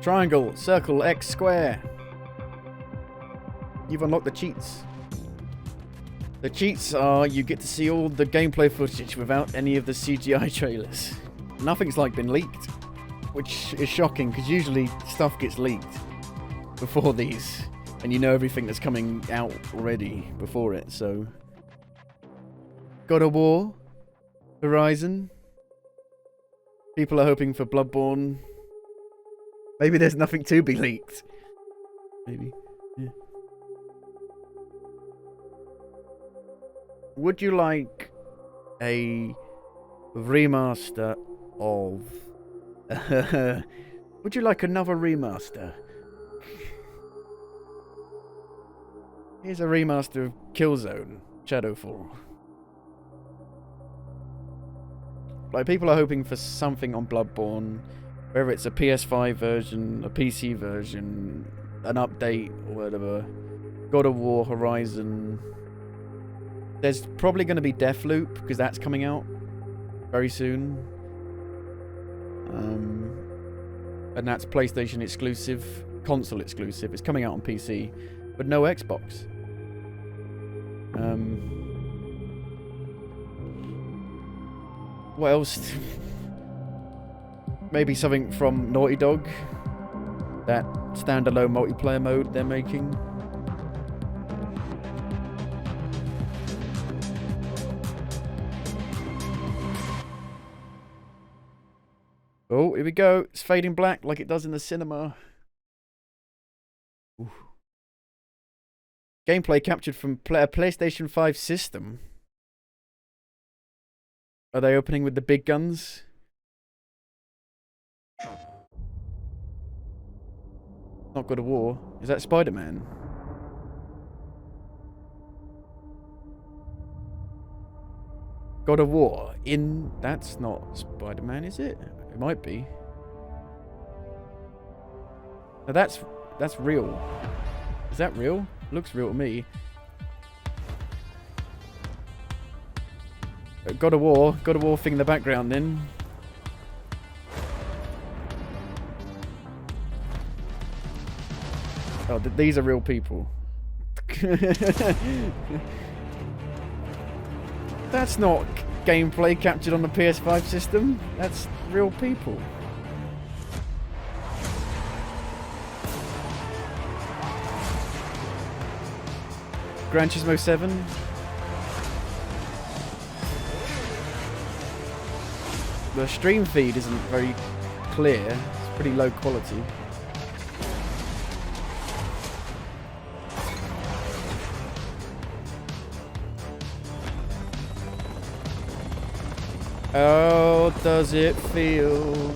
Triangle, circle, X, square. You've unlocked the cheats. The cheats are you get to see all the gameplay footage without any of the CGI trailers. Nothing's like been leaked, which is shocking because usually stuff gets leaked before these, and you know everything that's coming out already before it. So, God of War, Horizon. People are hoping for Bloodborne. Maybe there's nothing to be leaked. Maybe. Yeah. Would you like a remaster of... Would you like another remaster? Here's a remaster of Killzone Shadowfall. Like, people are hoping for something on Bloodborne, whether it's a PS5 version, a PC version, an update, or whatever. God of War, Horizon. There's probably going to be Deathloop, because that's coming out very soon. And that's PlayStation exclusive, console exclusive. It's coming out on PC, but no Xbox. What else? Maybe something from Naughty Dog. That standalone multiplayer mode they're making. Oh, here we go. It's fading black like it does in the cinema. Ooh. Gameplay captured from a PlayStation 5 system. Are they opening with the big guns? Not God of War. Is that Spider-Man? God of War in... That's not Spider-Man, is it? It might be. Now that's real. Is that real? Looks real to me. God of War thing in the background then. Oh, these are real people. That's not gameplay captured on the PS5 system. That's real people. Gran Turismo 7. The stream feed isn't very clear. It's pretty low quality. Oh, does it feel?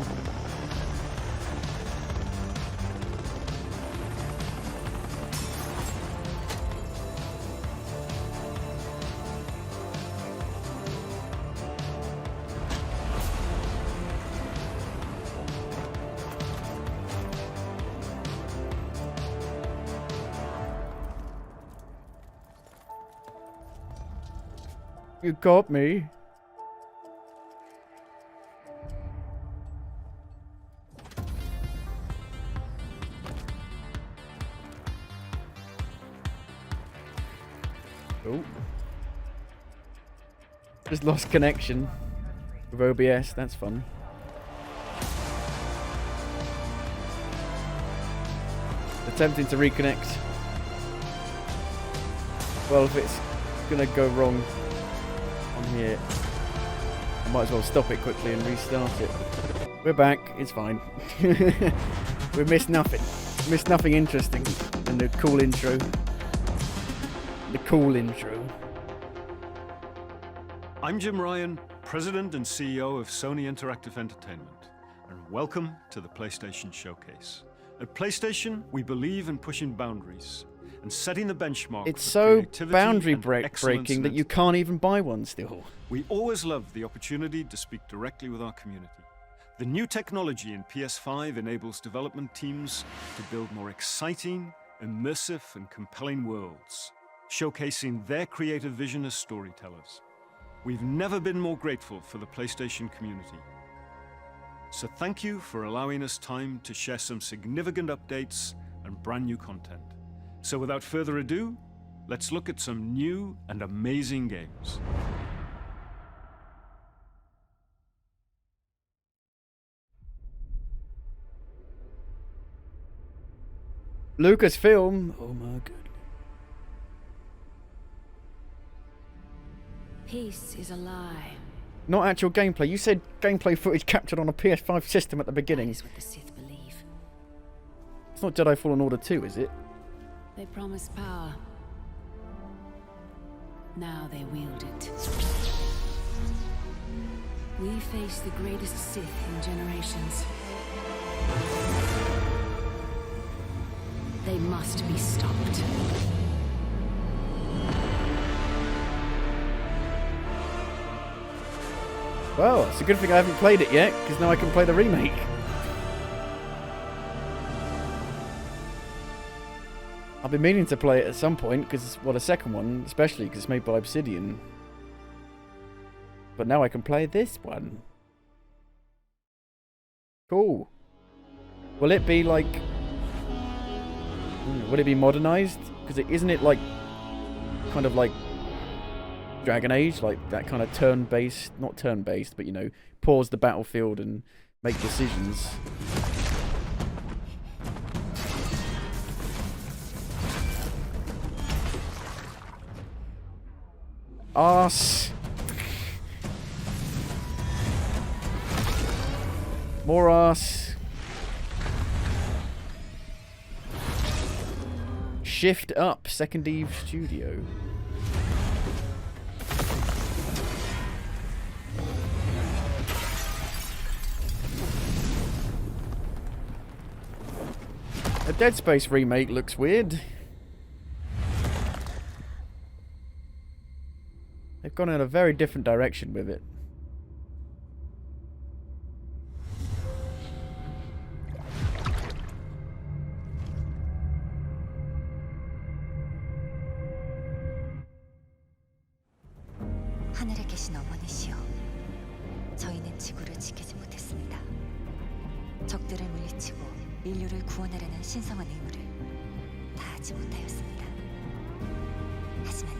You got me. Oh. Just lost connection with OBS, that's fun. Attempting to reconnect. Well, if it's gonna go wrong on here, I might as well stop it quickly and restart it. We're back, it's fine. We missed nothing. Missed nothing interesting in the cool intro. The cool intro. I'm Jim Ryan, President and CEO of Sony Interactive Entertainment, and welcome to the PlayStation Showcase. At PlayStation, we believe in pushing boundaries and setting the benchmark. It's so boundary breaking that you can't even buy one still. We always love the opportunity to speak directly with our community. The new technology in PS5 enables development teams to build more exciting, immersive, and compelling worlds, showcasing their creative vision as storytellers. We've never been more grateful for the PlayStation community. So thank you for allowing us time to share some significant updates and brand new content. So without further ado, let's look at some new and amazing games. Lucasfilm. Oh my god. Peace is a lie. Not actual gameplay. You said gameplay footage captured on a PS5 system at the That beginning. is what the Sith believe. It's not Jedi Fallen Order 2, is it? They promise power. Now they wield it. We face the greatest Sith in generations. They must be stopped. Well, it's a good thing I haven't played it yet, because now I can play the remake. I've been meaning to play it at some point, because, well, the second one, especially because it's made by Obsidian. But now I can play this one. Cool. Will it be like... Would it be modernized? Because isn't it like... kind of like... Dragon Age? Like that kind of turn-based... Not turn-based, but you know, pause the battlefield and make decisions. Arse. More arse. Shift up, Second Eve Studio. A Dead Space remake looks weird. They've gone in a very different direction with it. 하늘에 계신 어머니시여, 저희는 지구를 지키지 못했습니다. 적들을 물리치고 인류를 구원하려는 신성한 의무를 다하지 못하였습니다. 하지만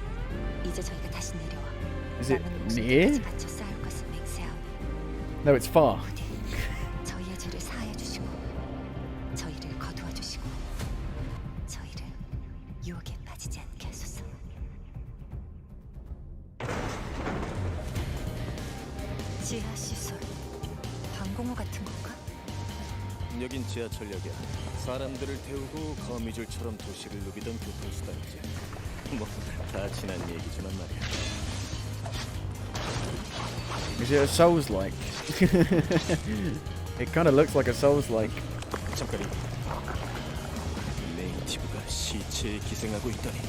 이제 저희가 다시 내려와 Is it 남은 near? 목숨까지 바쳐 쌓을 것을 맹세하오니 No, it's far. 부디 저희의 죄를 사하여 주시고 저희를 거두어 주시고 저희를 유혹에 빠지지 않게 하소서. 지하 시설, 방공호 같은 건가? 여긴 지하철역이야. 사람들을 태우고 거미줄처럼 도시를 누비던 교통수단이지. 뭐 다 지난 얘기지만 말이야. Is it a Souls-like? It kind of looks like a Souls-like. 잠깐. 네이티브가 시체에 기생하고 있다니.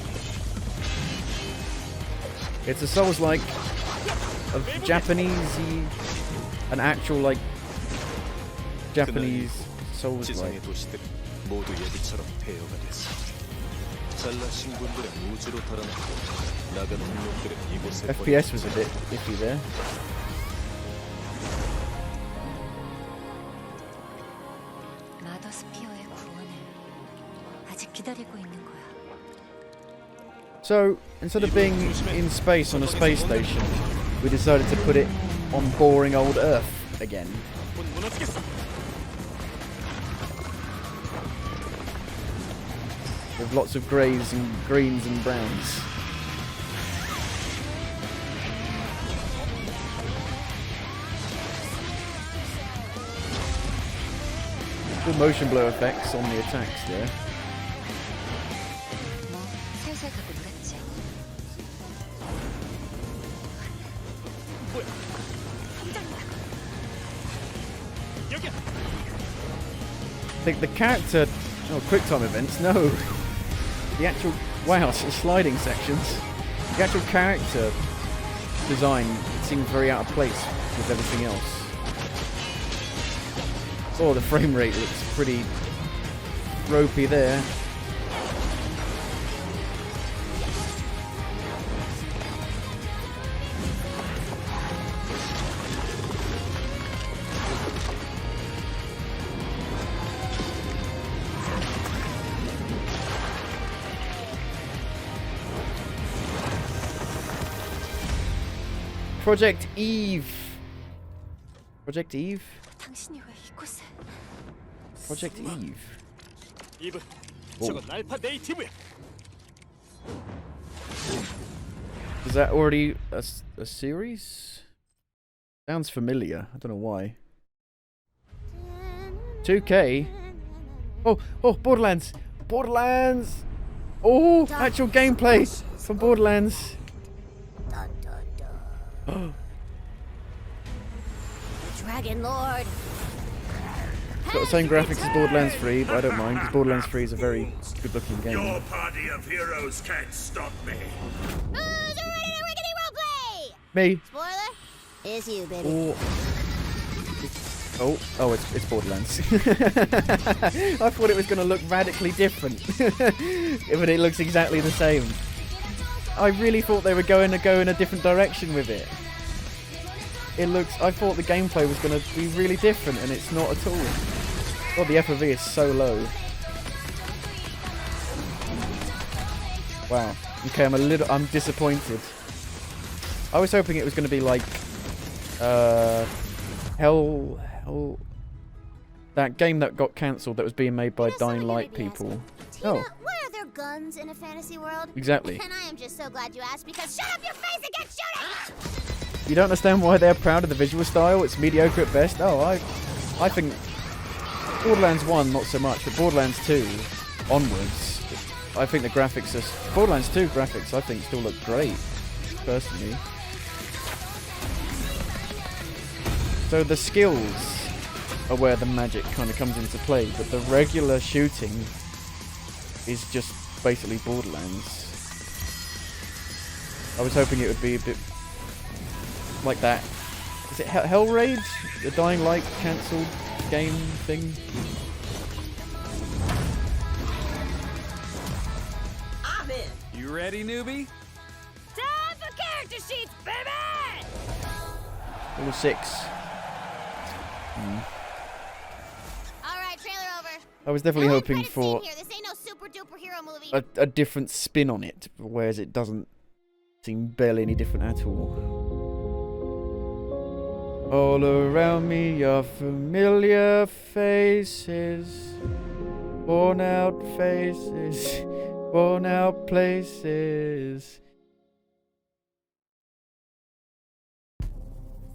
It's a Souls-like of Japanese, an actual like Japanese Souls-like. 지상의 도시들 모두 예비처럼 폐허가 됐어. 잘난 신분들은 우주로 달아나고 나가는 놈들은 이곳에 FPS was a bit iffy there. 마더스피어의 구원을 아직 기다리고 있는 거야. So instead of being in space on a space station, we decided to put it on boring old Earth again. With lots of greys and greens and browns. Good motion blur effects on the attacks there. 뭐 살살 가고 놀았지. I think the character... Oh, QuickTime events, no. The actual... Wow, sliding sections. The actual character design seems very out of place with everything else. Oh, the frame rate looks pretty ropey there. Project Eve. Project Eve? 당신이 왜 이곳에? Project Eve. 이브, Whoa. 저건 알파 네이티브야. Is that already a series? Sounds familiar. I don't know why. 2K? Oh, Borderlands! Borderlands! Oh, actual gameplay from Borderlands. Dragon Lord. Got the same graphics as Borderlands 3, but I don't mind, because Borderlands 3 is a very good-looking game. Your party of heroes can't stop me. Who's ready to rickety roleplay? Me. Spoiler? It's you, baby. Oh, it's Borderlands. I thought it was going to look radically different, but it looks exactly the same. I really thought they were going to go in a different direction with it. I thought the gameplay was going to be really different, and it's not at all. God, the FOV is so low. Wow. Okay, I'm disappointed. I was hoping it was going to be like, Hell, that game that got cancelled that was being made by Dying Light people. Tina, why are there guns in a fantasy world? Exactly. And I am just so glad you asked, because shut up your face and get shooting! You don't understand why they're proud of the visual style? It's mediocre at best. Oh, I think Borderlands 1 not so much, but Borderlands 2 onwards, I think the graphics are... Borderlands 2 graphics I think still look great, personally. So the skills are where the magic kind of comes into play, but the regular shooting is just basically Borderlands. I was hoping it would be a bit like that. Is it Hellraid? The Dying Light cancelled game thing? I'm in. You ready, newbie? Time for character sheets, baby! Level 6. Alright, trailer over. I was definitely hoping for Here. This ain't no super duper hero movie. a different spin on it, whereas it doesn't seem barely any different at all. All around me are familiar faces, worn out faces, worn out places.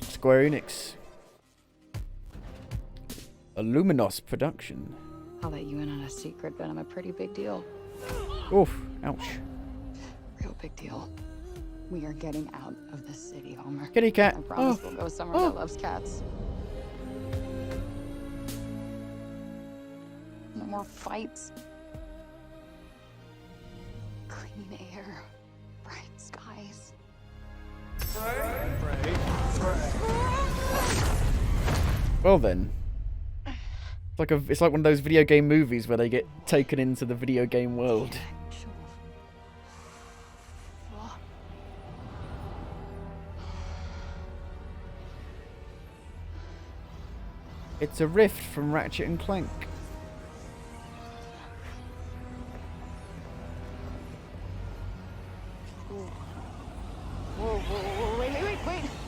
Square Enix. A Luminos production. I'll let you in on a secret, but I'm a pretty big deal. Oof, ouch. Real big deal. We are getting out of the city, Homer. Kitty cat. I promise we'll go somewhere that loves cats. No more fights. Clean air. Bright skies. Well then. It's like one of those video game movies where they get taken into the video game world. It's a rift from Ratchet and Clank.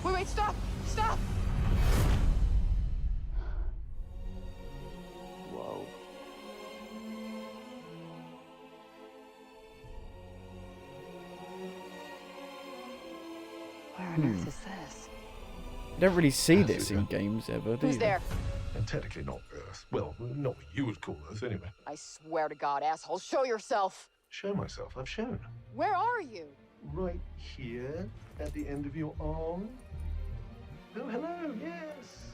Whoa, wait, stop! Whoa. Where on earth is this? You don't really see this in games ever, do you? Who's there? And technically not Earth. Well, not what you would call Earth, anyway. I swear to God, asshole, show yourself! Show myself. I've shown. Where are you? Right here, at the end of your arm. Oh, hello, yes.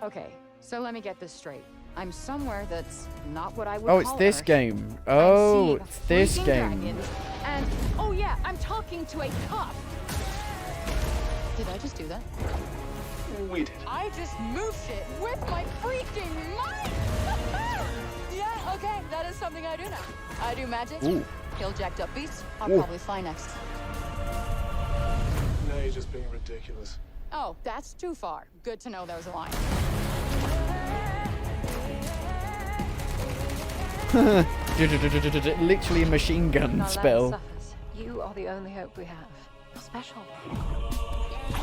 Okay, so let me get this straight. I'm somewhere that's not what I would Oh, call it's this Earth. game. I'm Oh, seeing it's this freaking game. dragons, and oh yeah, I'm talking to a cop. Did I just do that? We did. I just moved shit with my freaking mind. Yeah, okay, that is something I do now. I do magic, Ooh. kill jacked up beasts. I'll Ooh. probably fly next. No, you're just being ridiculous. Oh, that's too far. Good to know there's a line. Literally a machine gun Our land spell. suffers. You are the only hope we have. special.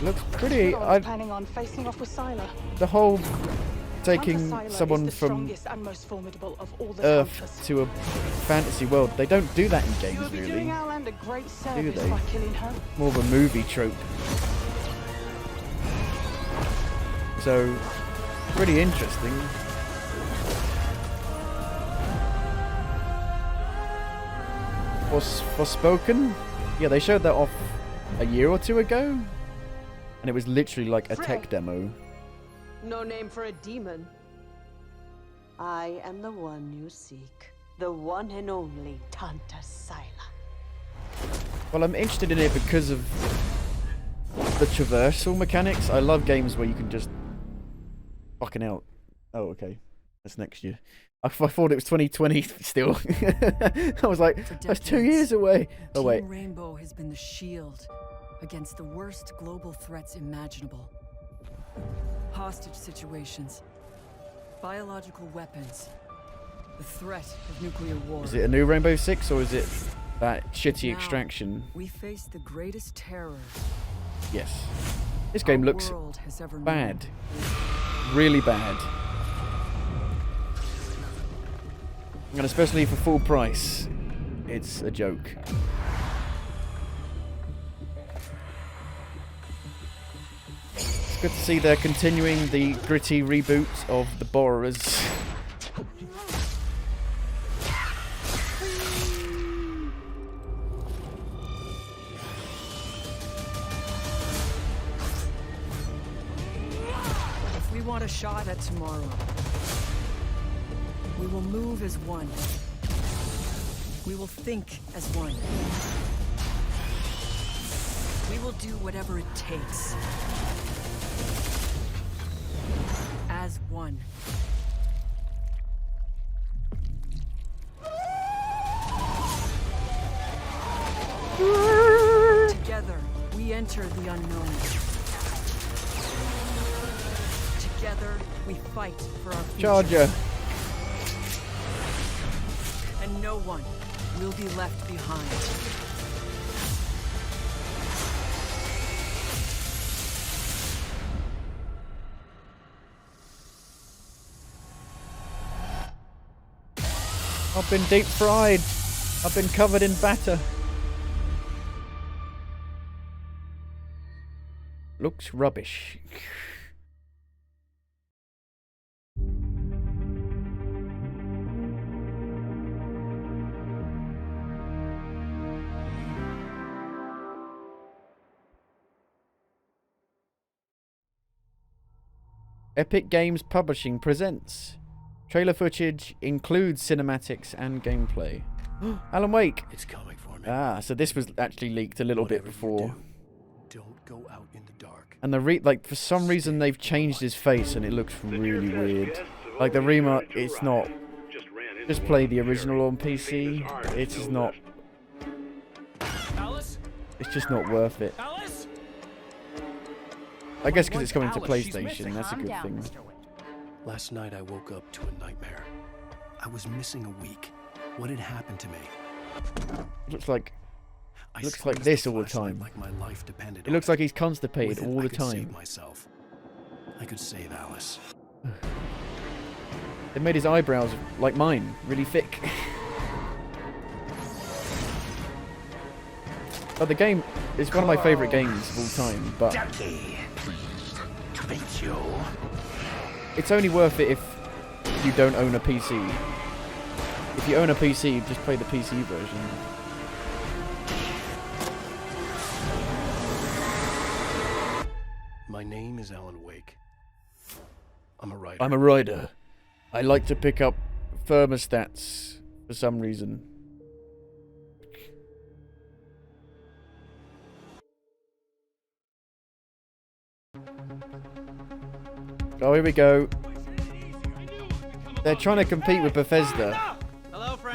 Looks pretty. I was planning on facing off with Sylar. The whole taking Sylar someone is the from strongest and most formidable of all the Earth hunters. to a fantasy world. They don't do that in You games, will be really. doing Outland a great service they? by killing her. More of a movie trope. So, pretty interesting. Forspoken? Yeah, they showed that off a year or two ago. And it was literally like a tech demo. No name for a demon. I am the one you seek. The one and only Tanta Sylar. Well, I'm interested in it because of the traversal mechanics. I love games where you can just fucking out. Oh, okay. That's next year. I thought it was 2020 still. I was like, that's 2 years away. Oh, wait. Team Rainbow has been the shield against the worst global threats imaginable. Hostage situations, biological weapons, the threat of nuclear war. Is it a new Rainbow Six or is it that shitty Now, Extraction? We face the greatest terror Yes. This game our looks world has ever known. bad. Really bad. And especially for full price, it's a joke. It's good to see they're continuing the gritty reboot of the Borrowers. If we want a shot at tomorrow, we will move as one. We will think as one. We will do whatever it takes. As one. Together, we enter the unknown. Together, we fight for our future. Charger. And no one will be left behind. I've been deep fried. I've been covered in batter. Looks rubbish. Epic Games Publishing presents. Trailer footage includes cinematics and gameplay. Alan Wake! It's coming for me. Ah, so this was actually leaked a little bit before. Don't go out in the dark. And like for some reason they've changed his face and it looks really weird. Like the remake, it's not. Just play the original on PC. It's just not. It's just not worth it. I guess because it's coming to PlayStation, that's a good thing. Last night I woke up to a nightmare. I was missing a week. What had happened to me? Looks like this all the time. Like my life depended It looks on like he's constipated With it, all I the could save time. myself. I could save Alice. They made his eyebrows, like mine, really thick. But the game is one of my favourite games of all time, but it's only worth it if you don't own a PC. If you own a PC, just play the PC version. My name is Alan Wake. I'm a writer. I'm a rider. I like to pick up thermostats for some reason. Oh, here we go. They're trying to compete with Bethesda,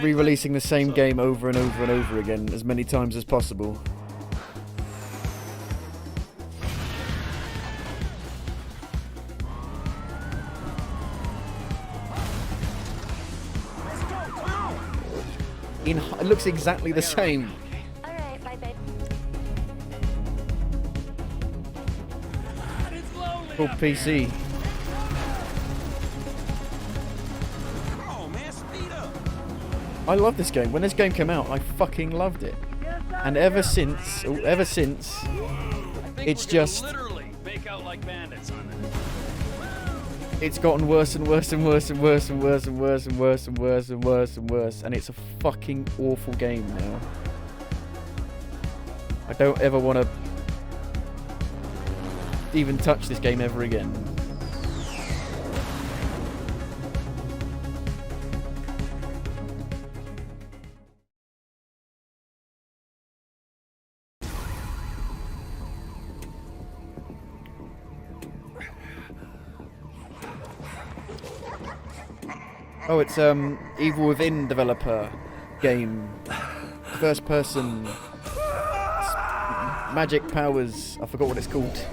re-releasing the same game over and over and over again as many times as possible. It looks exactly the same. Alright, bye babe. Called PC. Oh man, speed up! I love this game. When this game came out, I fucking loved it. And ever since, it's just... literally bake out like bandits on it. It's gotten worse and worse and worse and worse and worse and worse and worse and worse and worse and worse, and it's a fucking awful game now. I don't ever want to even touch this game ever again. Oh, it's Evil Within developer game, first person, magic powers. I forgot what it's called.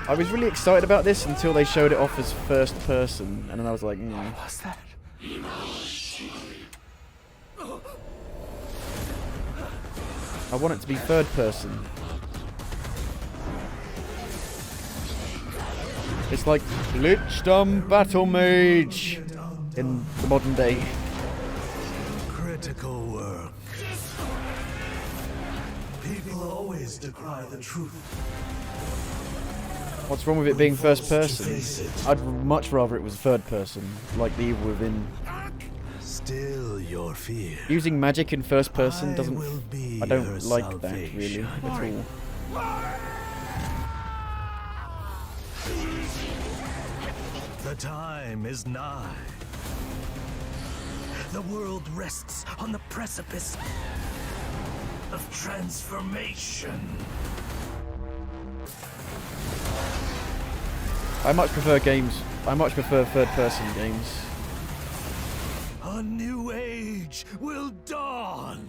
I was really excited about this until they showed it off as first person, and then I was like, What's that? I want it to be third person. It's like Lichdom Battle Mage in the modern day. Critical work. People always decry the truth. What's wrong with it being first person? I'd much rather it was third person, like the Evil Within. Still your fear. Using magic in first person doesn't... I don't like that, salvation. really, at all. The time is nigh. The world rests on the precipice of transformation. I much prefer third-person games. A new age will dawn.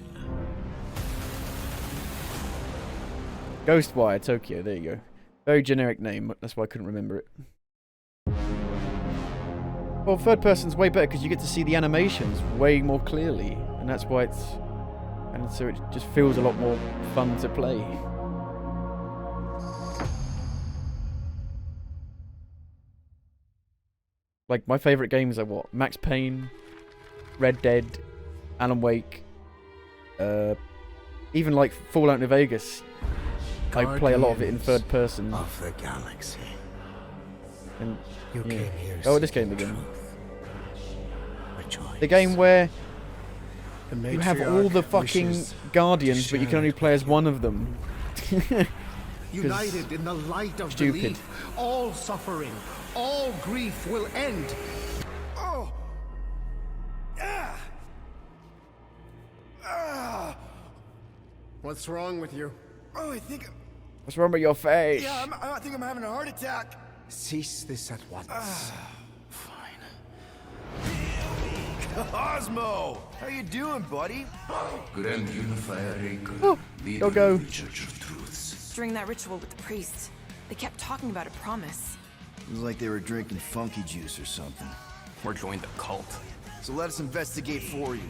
Ghostwire Tokyo, there you go. Very generic name, that's why I couldn't remember it. Well, third person's way better because you get to see the animations way more clearly, and that's why it's... and so it just feels a lot more fun to play. Like, my favourite games are what? Max Payne, Red Dead, Alan Wake, even like Fallout New Vegas. I play a lot of it in third person. Of the galaxy. And, You yeah. came here Oh, this game again. Rejoice. The game where The you have all the fucking wishes guardians, but you can only play as one of them. United in the light of stupid. belief, all suffering, all grief will end. Oh! Ah! Ah! What's wrong with you? Oh, I think... What's wrong with your face? Yeah, I think I'm having a heart attack. Cease this at once. Osmo! How you doing, buddy? Grand Unifier Raker, Oh, leader go. of the Church of Truths. During that ritual with the priest, they kept talking about a promise. It was like they were drinking funky juice or something. Or joined the cult. So let us investigate for you.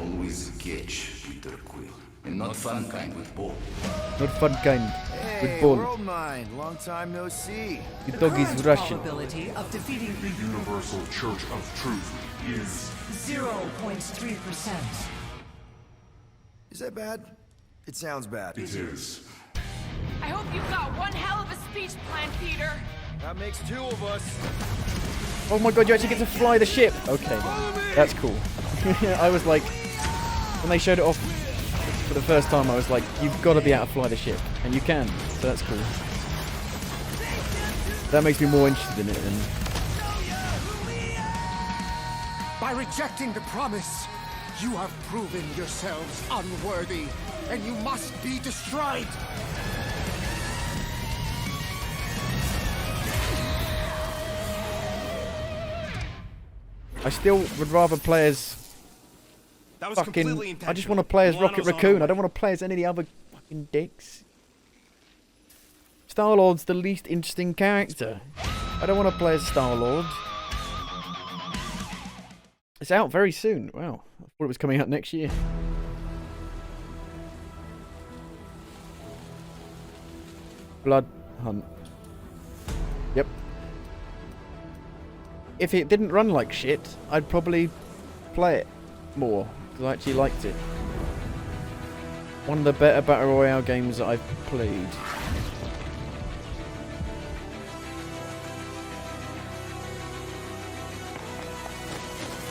Always catch, Peter Quill. And not fun kind with Bull. Not fun kind. Hey, With Bull. World Mind, long time no see. The dog is Russian. Probability of defeating The Universal Church of Truth is 0.3%. Is that bad? It sounds bad. It is. I hope you've got one hell of a speech plan, Peter. That makes two of us. Oh my god, you actually get to fly the ship! Okay, that's cool. I was like, when they showed it off for the first time, I was like, you've got to be able to fly the ship. And you can, so that's cool. That makes me more interested in it then. By rejecting the promise, you have proven yourselves unworthy, and you must be destroyed. I still would rather play as fucking... I just want to play as Rocket Raccoon. I don't want to play as any of the other fucking dicks. Star-Lord's the least interesting character. I don't want to play as Star-Lord. It's out very soon. Wow. I thought it was coming out next year. Blood Hunt. Yep. If it didn't run like shit, I'd probably play it more, because I actually liked it. One of the better Battle Royale games that I've played.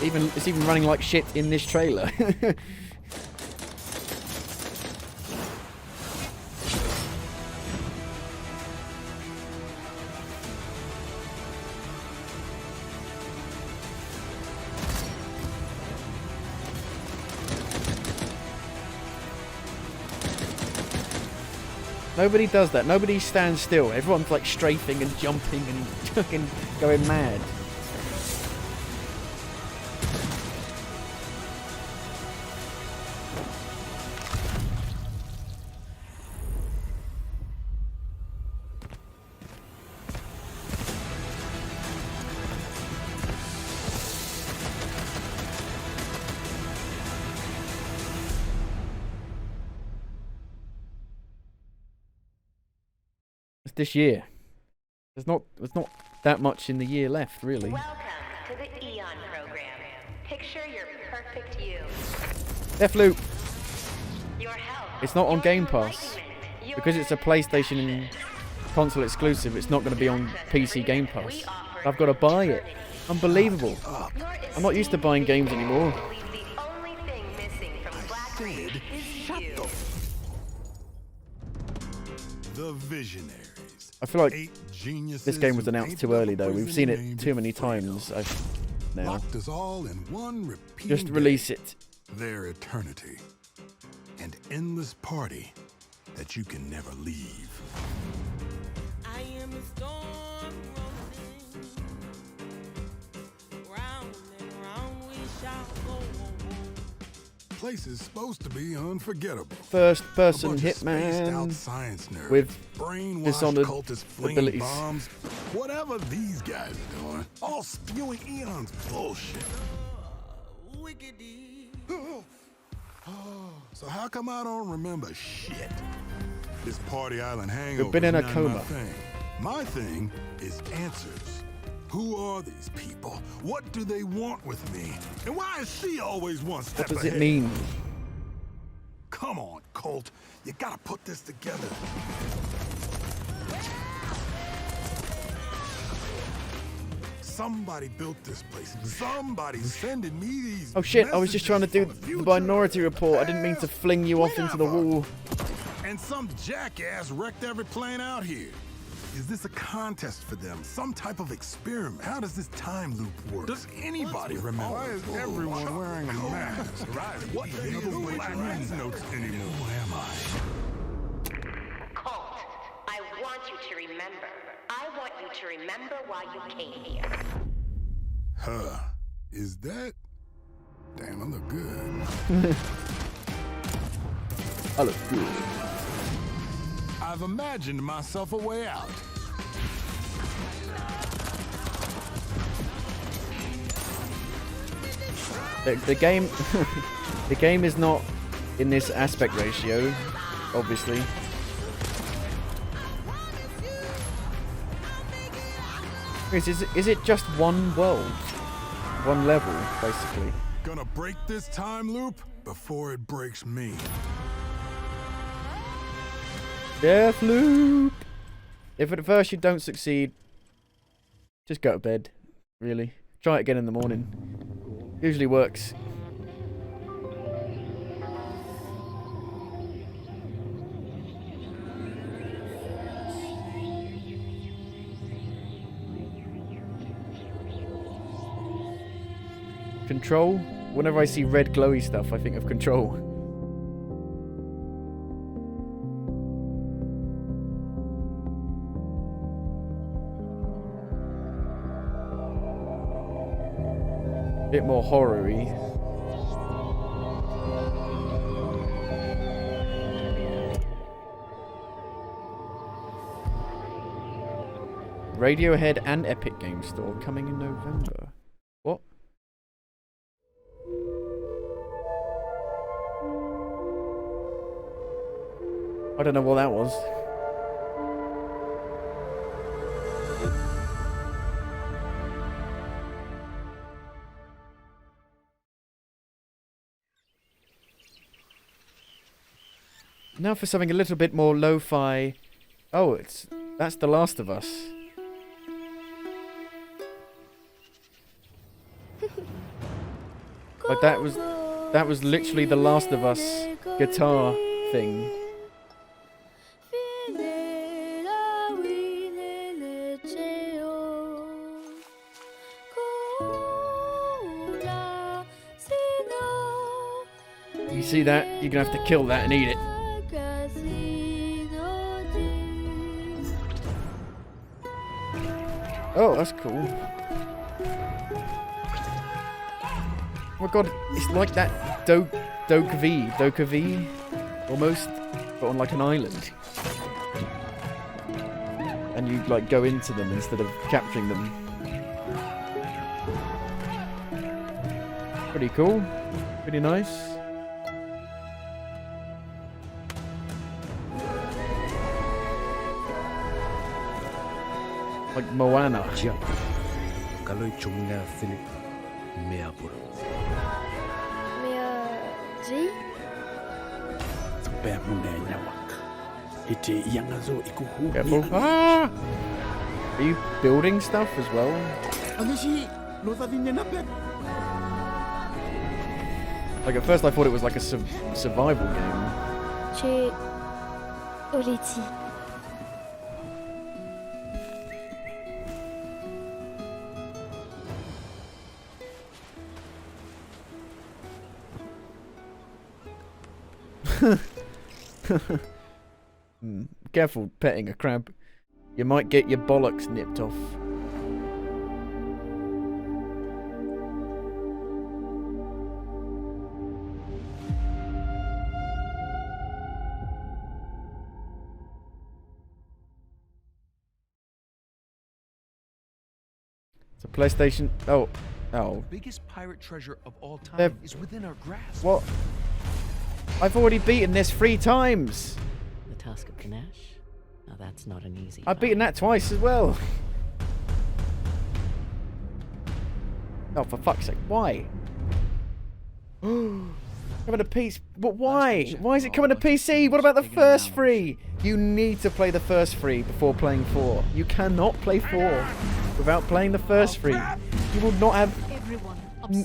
It's even running like shit in this trailer. Nobody does that. Nobody stands still. Everyone's like strafing and jumping and fucking going mad. This year. There's not that much in the year left, really. Welcome to the Eon program. Picture your perfect you. Deathloop. It's not on Game Pass because it's a PlayStation console exclusive. It's not going to be on PC Game Pass. I've got to buy it. Unbelievable. I'm not used to buying games anymore. The Visionary. I feel like this game was announced too early, though. We've seen it too many times now. Locked us all in one repeating Just release it. Their eternity. An endless party that you can never leave. I am a storm rolling. Round and round we shall go. Place is supposed to be unforgettable. First-person hitman with Dishonored abilities. Bombs, whatever these guys are doing, all spewing Eon's bullshit. So how come I don't remember shit? This Party Island hangover. You've been in a is not coma. My thing. My thing is answers. Who are these people? What do they want with me? And why is she always one step ahead? What does it mean? Come on, Colt. You gotta put this together. Somebody built this place. Somebody's sending me these. Oh shit, I was just trying to do the Minority Report. I didn't mean to fling you off into the wall. And some jackass wrecked every plane out here. Is this a contest for them? Some type of experiment? How does this time loop work? Does anybody remember? Why is everyone wearing a mask? What the hell notes anymore? Who am I? Colt, I want you to remember. I want you to remember why you came here. Huh. Is that? Damn, I look good. I look good. I've imagined myself a way out. The game, the game is not in this aspect ratio, obviously. Is it just one world, one level, basically? Gonna break this time loop before it breaks me. Deathloop! If at first you don't succeed, just go to bed, really. Try it again in the morning. Usually works. Control? Whenever I see red glowy stuff, I think of Control. Bit more horror-y. Radiohead and Epic Games Store coming in November. What? I don't know what that was. Now for something a little bit more lo-fi. Oh, that's The Last of Us. Like that was literally The Last of Us guitar thing. You see that? You're gonna have to kill that and eat it. Oh, that's cool. Oh my god, it's like that Doka V, almost, but on like an island. And you like go into them instead of capturing them. Pretty cool, pretty nice. Like Moana. Kalau jumlah Philip mea pura. Mea G? Sampai muna nyawak. Ite yang azo ikuhu. Careful. Ah! Are you building stuff as well? Like at first I thought it was like a survival game. Che Oriti. Careful petting a crab. You might get your bollocks nipped off. It's a PlayStation. Oh. The biggest pirate treasure of all time They're... is within our grasp. What? I've already beaten this 3 times. The Tusk of Ganesh? Now that's not an easy I've beaten that twice as well. Oh, for fuck's sake. Why? Coming to PC. But why? Why is it coming to PC? What about the first 3? You need to play the first 3 before playing 4. You cannot play 4 without playing the first 3. You will not have...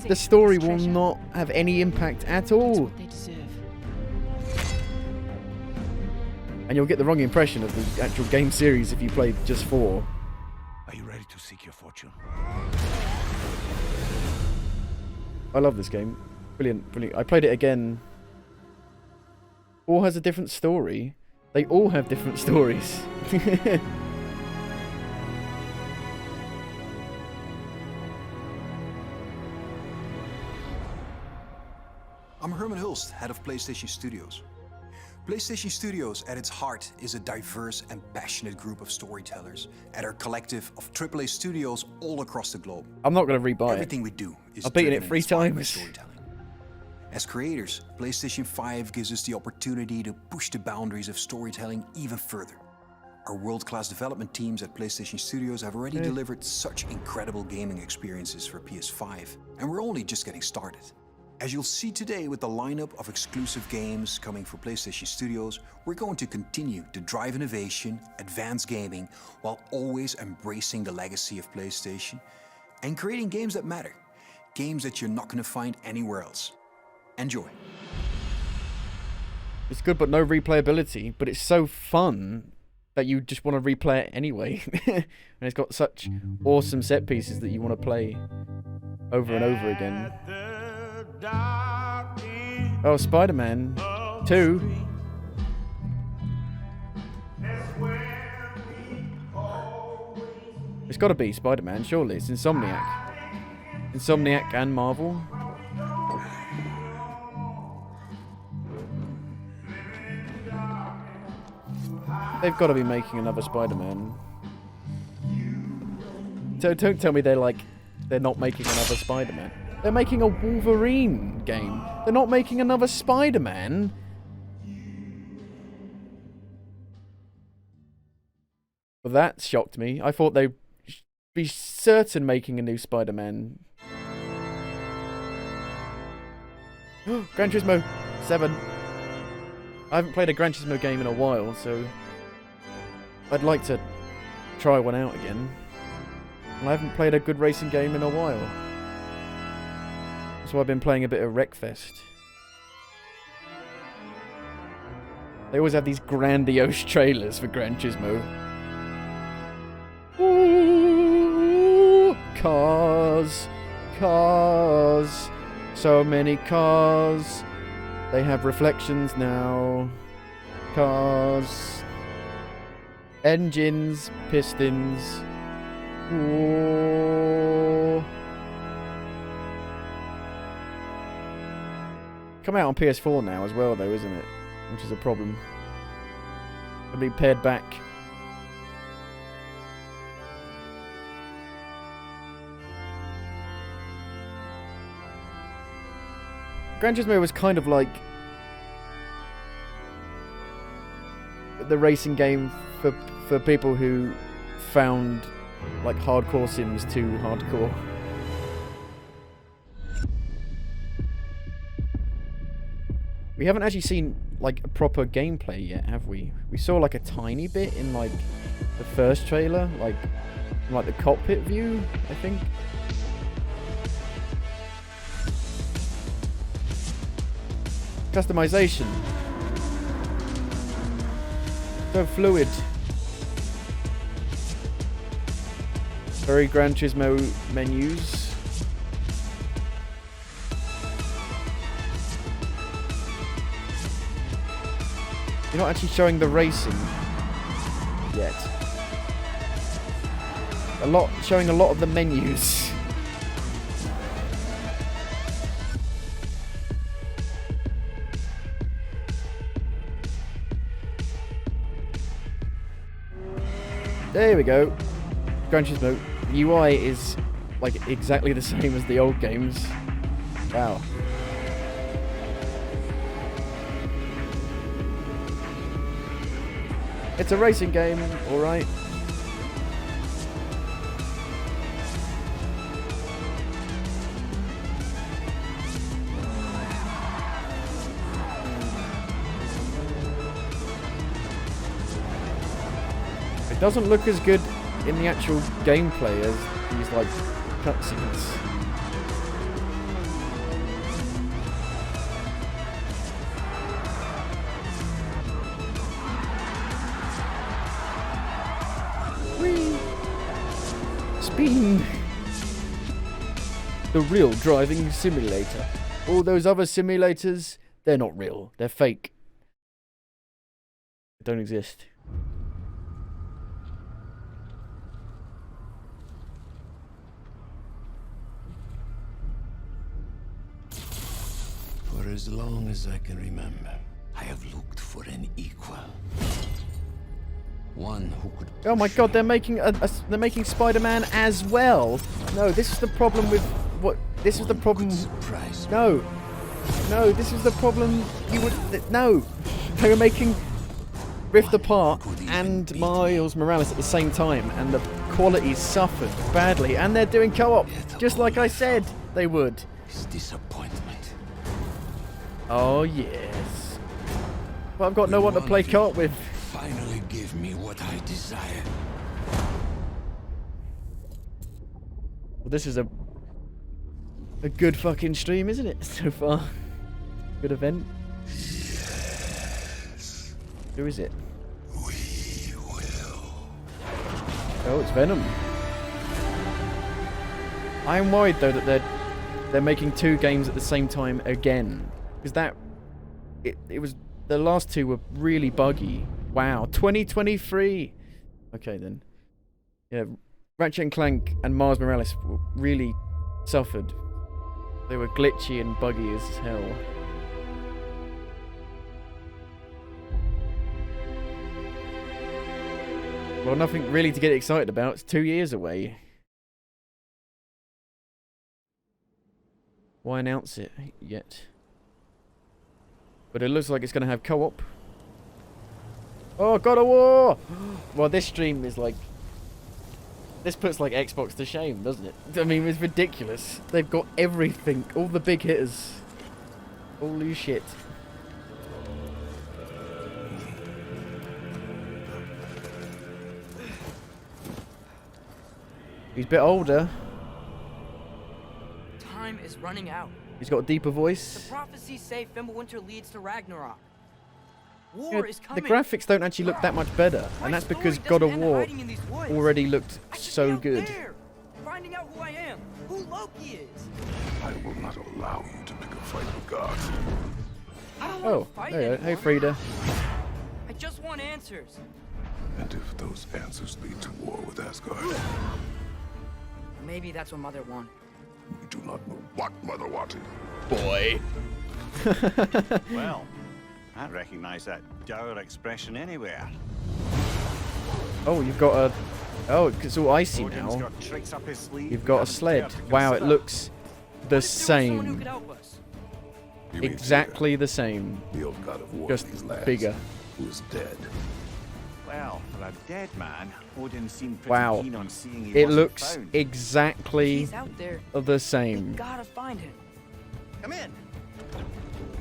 The story will not have any impact at all. And you'll get the wrong impression of the actual game series if you play just 4. Are you ready to seek your fortune? I love this game. Brilliant, brilliant. I played it again. All has a different story. They all have different stories. I'm Herman Hulst, head of PlayStation Studios. PlayStation Studios, at its heart, is a diverse and passionate group of storytellers at our collective of AAA studios all across the globe. I'm not going to rebuy Everything we do is I've beaten driven it 3 and inspired by times. storytelling. As creators, PlayStation 5 gives us the opportunity to push the boundaries of storytelling even further. Our world-class development teams at PlayStation Studios have already delivered such incredible gaming experiences for PS5, and we're only just getting started. As you'll see today with the lineup of exclusive games coming for PlayStation Studios, we're going to continue to drive innovation, advance gaming, while always embracing the legacy of PlayStation and creating games that matter. Games that you're not going to find anywhere else. Enjoy. It's good but no replayability, but it's so fun that you just want to replay it anyway. And it's got such awesome set pieces that you want to play over and over again. Oh, Spider-Man 2. It's got to be Spider-Man, surely. It's Insomniac. Insomniac and Marvel. They've got to be making another Spider-Man. So don't tell me they're not making another Spider-Man. They're making a Wolverine game. They're not making another Spider-Man. Well, that shocked me. I thought they'd be certain making a new Spider-Man. Gran Turismo 7. I haven't played a Gran Turismo game in a while, so I'd like to try one out again. And I haven't played a good racing game in a while. So I've been playing a bit of Wreckfest. They always have these grandiose trailers for Gran Turismo. Ooh, cars, cars, so many cars. They have reflections now. Cars, engines, pistons. Ooh. Come out on PS4 now as well, though, isn't it? Which is a problem. It'll be pared back. Gran Turismo was kind of like the racing game for people who found like hardcore sims too hardcore. We haven't actually seen like a proper gameplay yet, have we? We saw like a tiny bit in like the first trailer, like the cockpit view, I think. Customization. So fluid. Very Gran Turismo menus. You're not actually showing the racing yet. Showing a lot of the menus. There we go. Gran Turismo. The UI is like exactly the same as the old games. Wow. It's a racing game, alright. It doesn't look as good in the actual gameplay as these like cutscenes. Spin! The real driving simulator. All those other simulators, they're not real. They're fake. They don't exist. For as long as I can remember, I have looked for an equal. One who could. Oh my God! They're making they're making Spider-Man as well. No, this is the problem with what. This is the problem. No, no, this is the problem. You would no. They were making Rift Apart and Miles Morales at the same time, and the quality suffered badly. And they're doing co-op, just like I said they would. Disappointment. Oh yes. But I've got no one to play co-op with. Finally give me what I desire. Well, this is a good fucking stream, isn't it, so far? Good event. Yes. Who is it? We will. Oh, it's Venom. I'm worried though that they're making two games at the same time again, because it was the last two were really buggy. Wow, 2023. Okay then. Yeah, Ratchet and Clank and Miles Morales really suffered. They were glitchy and buggy as hell. Well, nothing really to get excited about. It's 2 years away. Why announce it yet? But it looks like it's going to have co-op. Oh, God of War! Well, this stream is like... This puts like Xbox to shame, doesn't it? I mean, it's ridiculous. They've got everything. All the big hitters. Holy shit. He's a bit older. Time is running out. He's got a deeper The voice. prophecies say Fimbulwinter leads to Ragnarok. You War know, is the coming. graphics don't actually look that much better, and that's because God of War already looked so good. Finding out who I am, who Loki is. I will not allow you to pick a fight with gods. I don't want Oh, to fight there you go. Hey, anyone. Frida. I just want answers. And if those answers lead to war with Asgard, Maybe that's what Mother wanted. we do not know what Mother wanted. Boy. Well, I recognize that dour expression anywhere. Oh, you've got a... Oh, it's all icy Odin's now. got tricks up his sleeve You've we got a haven't sled. dared to Wow, it consider. looks the Someone who same. could help us. You mean Exactly the same. the old god of war, Just these lads, bigger. who is dead. Well, for a dead man, Odin seemed pretty Wow. keen on seeing he It wasn't looks found. exactly He's out there. the same. We gotta find him. Come in.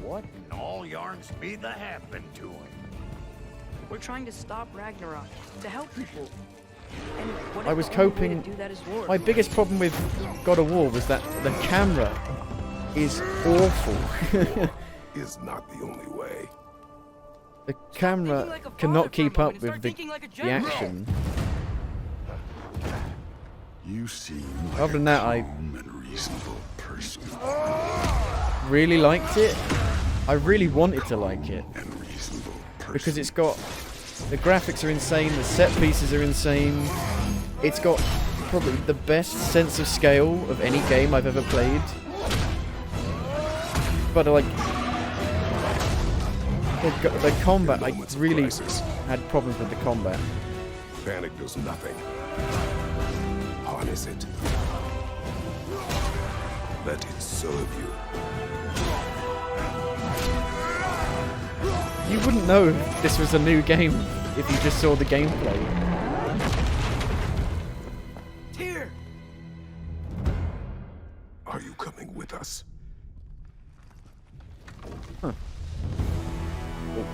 What in all yarn speed that happened to him? We're trying to stop Ragnarok, to help people. And what I if was the only way coping... to do that is war? My biggest problem with God of War was that the camera is awful. Is not the only way. The camera like a cannot father keep for a up moment and with start the thinking like a general. action. You seem like Other than that, a I calm and reasonable person. really liked it. I really wanted to like it. Because it's got... The graphics are insane, the set pieces are insane. It's got probably the best sense of scale of any game I've ever played. But like... The combat, I really had problems with the combat. Panic does nothing. Harness it. Let it serve you. You wouldn't know if this was a new game if you just saw the gameplay. Tyr! Are you coming with us? Huh. Oh.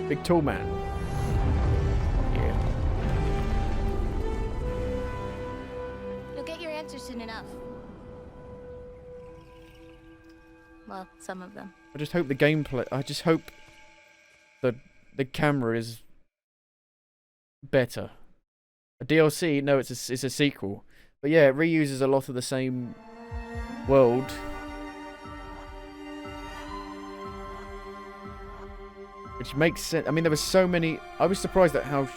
Big tall man. Yeah. You'll get your answers soon enough. Well, some of them. I just hope the gameplay... I just hope the camera is better. A DLC? No, it's a sequel. But yeah, it reuses a lot of the same world. Which makes sense. I mean, there were so many... I was surprised at how...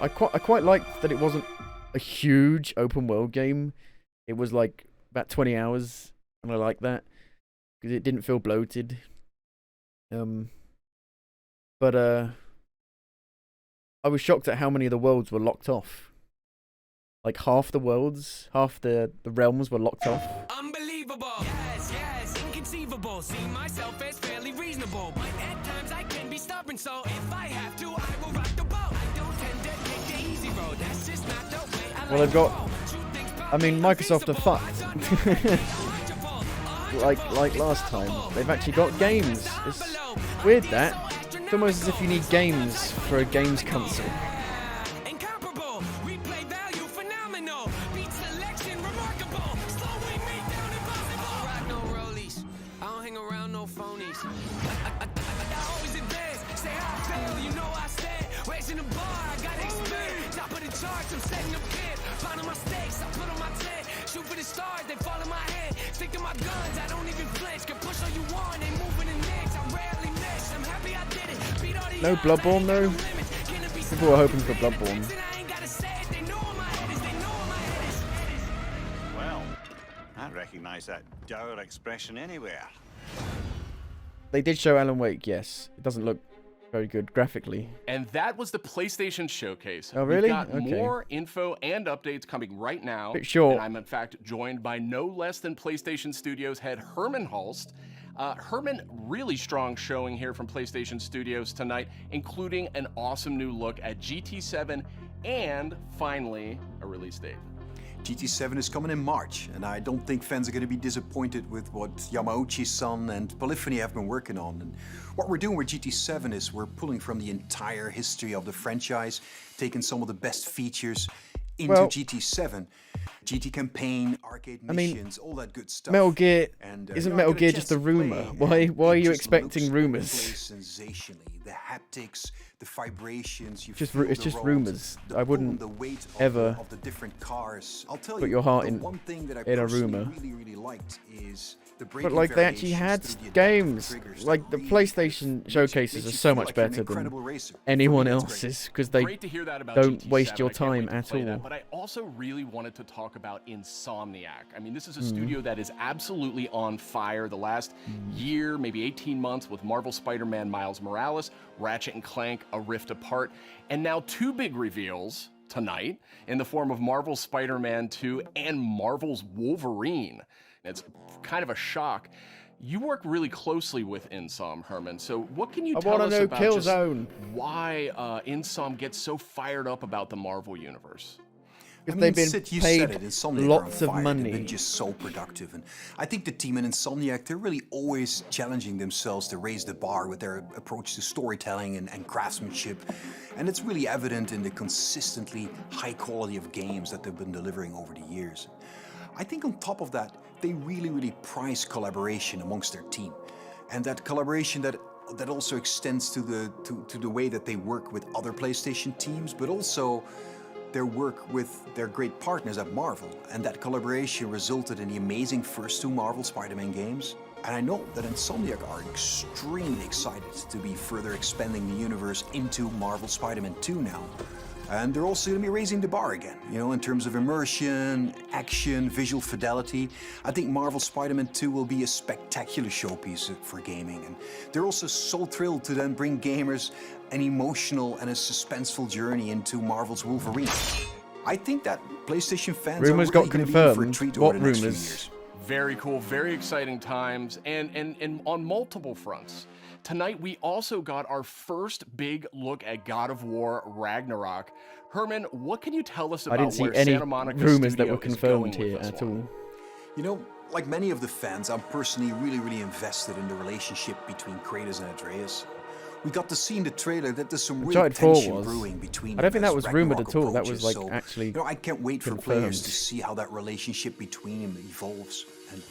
I quite liked that it wasn't a huge open world game. It was like about 20 hours. And I like that. Because it didn't feel bloated. But I was shocked at how many of the worlds were locked off. Like half the worlds, half the realms were locked off. Unbelievable. Yes, yes, inconceivable. See myself as fairly reasonable, but at times I can be stubborn. So if I have to, I will rock the boat. I don't tend to take the easy road. That's just not the way I Well, they've got... I mean, Microsoft are fucked. like last time. They've actually got games. It's weird that. It's almost as if you need games for a games console. incomparable. Replay value phenomenal. Beat selection remarkable. Slowing me down impossible. I rock no rollies. I don't hang around no phonies. I always advance. Say how I feel, you know I stand. Raising the bar, I gotta expand. Top of the charts, I'm setting up camp. Finding my stakes, I put on my tent. Shoot for the stars, they fall in my hand. Stick to my guns, I don't even flinch. Can push all you want, they moving the next. I rarely miss. I'm happy I did it. Beat all the No Bloodborne though? People were hoping for Bloodborne. Well, I recognize that dour expression anywhere. They did show Alan Wake, yes. It doesn't look very good graphically. And that was the PlayStation Showcase. Oh, really? We've got Okay. more info and updates coming right now. Bit short. And I'm, in fact, joined by no less than PlayStation Studios head Herman Hulst. Herman, really strong showing here from PlayStation Studios tonight, including an awesome new look at GT7 and, finally, a release date. GT7 is coming in March, and I don't think fans are going to be disappointed with what Yamauchi-san and Polyphony have been working on. And what we're doing with GT7 is we're pulling from the entire history of the franchise, taking some of the best features into Well- GT7. GT campaign, arcade missions, all that good stuff. Metal Gear And, isn't Metal Gear just a rumor? Why are you expecting rumors? Sensationally, the haptics, the vibrations, It's just rumors. I wouldn't ever of the different cars. I'll tell put you, your heart the in one thing that I a personally rumor. really liked is the But like they actually had games. Like the PlayStation showcases are so much better than anyone else's because they Great to hear that about don't GT7. waste your I can't wait time to at play that. all. But I also really wanted to talk about Insomniac. I mean, this is a studio that is absolutely on fire the last year, maybe 18 months with Marvel Spider-Man Miles Morales, Ratchet and Clank, A Rift Apart, and now two big reveals tonight in the form of Marvel's Spider-Man 2 and Marvel's Wolverine. It's kind of a shock. You work really closely with Insom, Herman. So what can you tell us about just why Insom gets so fired up about the Marvel universe? Because they've been paid lots of money. They've been just so productive, and I think the team in Insomniac, they're really always challenging themselves to raise the bar with their approach to storytelling and craftsmanship, and it's really evident in the consistently high quality of games that they've been delivering over the years. I think on top of that, they really prize collaboration amongst their team, and that collaboration that also extends to the way that they work with other PlayStation teams, but also their work with their great partners at Marvel, and that collaboration resulted in the amazing first two Marvel Spider-Man games. And I know that Insomniac are extremely excited to be further expanding the universe into Marvel Spider-Man 2 now. And they're also going to be raising the bar again, in terms of immersion, action, visual fidelity. I think Marvel Spider-Man 2 will be a spectacular showpiece for gaming. And they're also so thrilled to then bring gamers an emotional and a suspenseful journey into Marvel's Wolverine. I think that PlayStation fans rumors are really got going to be in for a confirmed. treat What over the next few rumors? years. Very cool, very exciting times, and on multiple fronts. Tonight, we also got our first big look at God of War Ragnarok. Herman, what can you tell us about I didn't see where any Santa Monica rumors that Studio were is confirmed going here with this at one? all. Like many of the fans, I'm personally really invested in the relationship between Kratos and Atreus. We got to see in the trailer that there's some real Uncharted 4 tension was. brewing between I don't think them that as was rumored Ragnarok at all. That approaches. was So, actually I can't wait for confirmed. players to see how that relationship between them evolves. And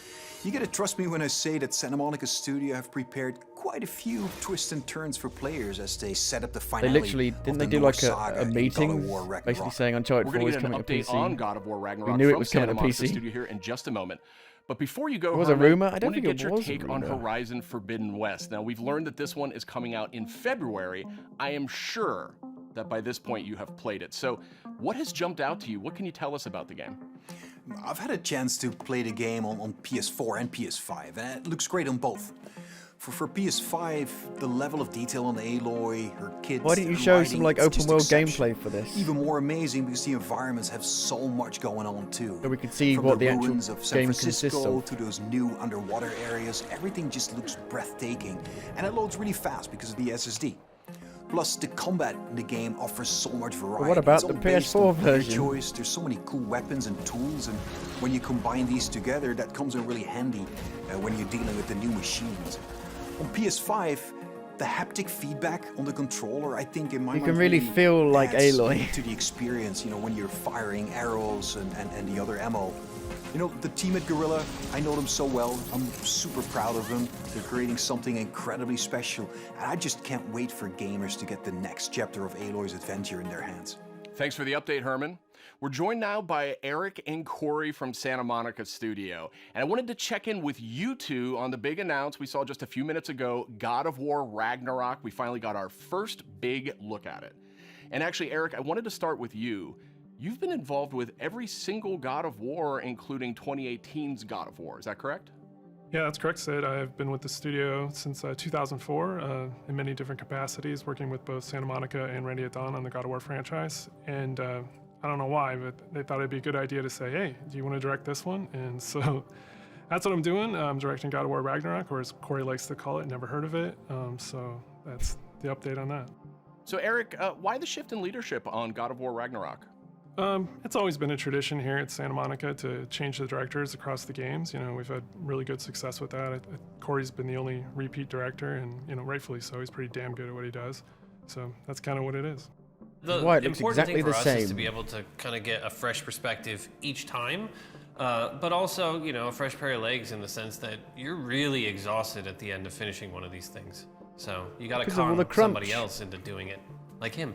you gotta trust me when I say that Santa Monica Studio have prepared quite a few twists and turns for players as they set up the finale. They literally of didn't the they do Norse like saga a in meeting, God of War Ragnarok. basically saying Uncharted We're 4 going is to get an coming to update PC. on God of War Ragnarok We knew it from was coming Santa to Monica PC. Studio here in just a moment. But before you go, It was a Herman, rumor? I don't want to think get it your was a take on rumor. Horizon Forbidden West. Now, we've learned that this one is coming out in February. I am sure that by this point you have played it. So what has jumped out to you? What can you tell us about the game? I've had a chance to play the game on PS4 and PS5, and it looks great on both. For PS5, the level of detail on Aloy, her kids, Why didn't you her show writing, some like it's open just world exceptional. gameplay for this? Even more amazing because the environments have so much going on too. So we could see From what the the actual ruins of San game consists Francisco of. to those new underwater areas, everything just looks breathtaking, and it loads really fast because of the SSD. Plus, the combat in the game offers so much variety. what about It's the all based PS4 on player version? choice. There's so many cool weapons and tools, and when you combine these together, that comes in really handy when you're dealing with the new machines. On PS5, the haptic feedback on the controller, I think in my You mind can really feel like adds Aloy. to the experience, when you're firing arrows and the other ammo. The team at Guerrilla, I know them so well. I'm super proud of them. They're creating something incredibly special, and I just can't wait for gamers to get the next chapter of Aloy's adventure in their hands. Thanks for the update, Herman. We're joined now by Eric and Corey from Santa Monica Studio. And I wanted to check in with you two on the big announce we saw just a few minutes ago, God of War Ragnarok. We finally got our first big look at it. And actually, Eric, I wanted to start with you. You've been involved with every single God of War, including 2018's God of War. Is that correct? Yeah, that's correct, Sid. I've been with the studio since 2004 in many different capacities, working with both Santa Monica and Randy at Dawn on the God of War franchise. And I don't know why, but they thought it'd be a good idea to say, hey, do you want to direct this one? And so that's what I'm doing. I'm directing God of War Ragnarok, or as Corey likes to call it, never heard of it. So that's the update on that. So Eric, why the shift in leadership on God of War Ragnarok? It's always been a tradition here at Santa Monica to change the directors across the games. We've had really good success with that. Corey's been the only repeat director, and rightfully so. He's pretty damn good at what he does. So that's kind of what it is. The Why it looks important exactly thing the for us is to same. be able to kind of get a fresh perspective each time, but also, you know, a fresh pair of legs in the sense that you're really exhausted at the end of finishing one of these things. So you got to Because of all con the somebody crunch. else into doing it, like him.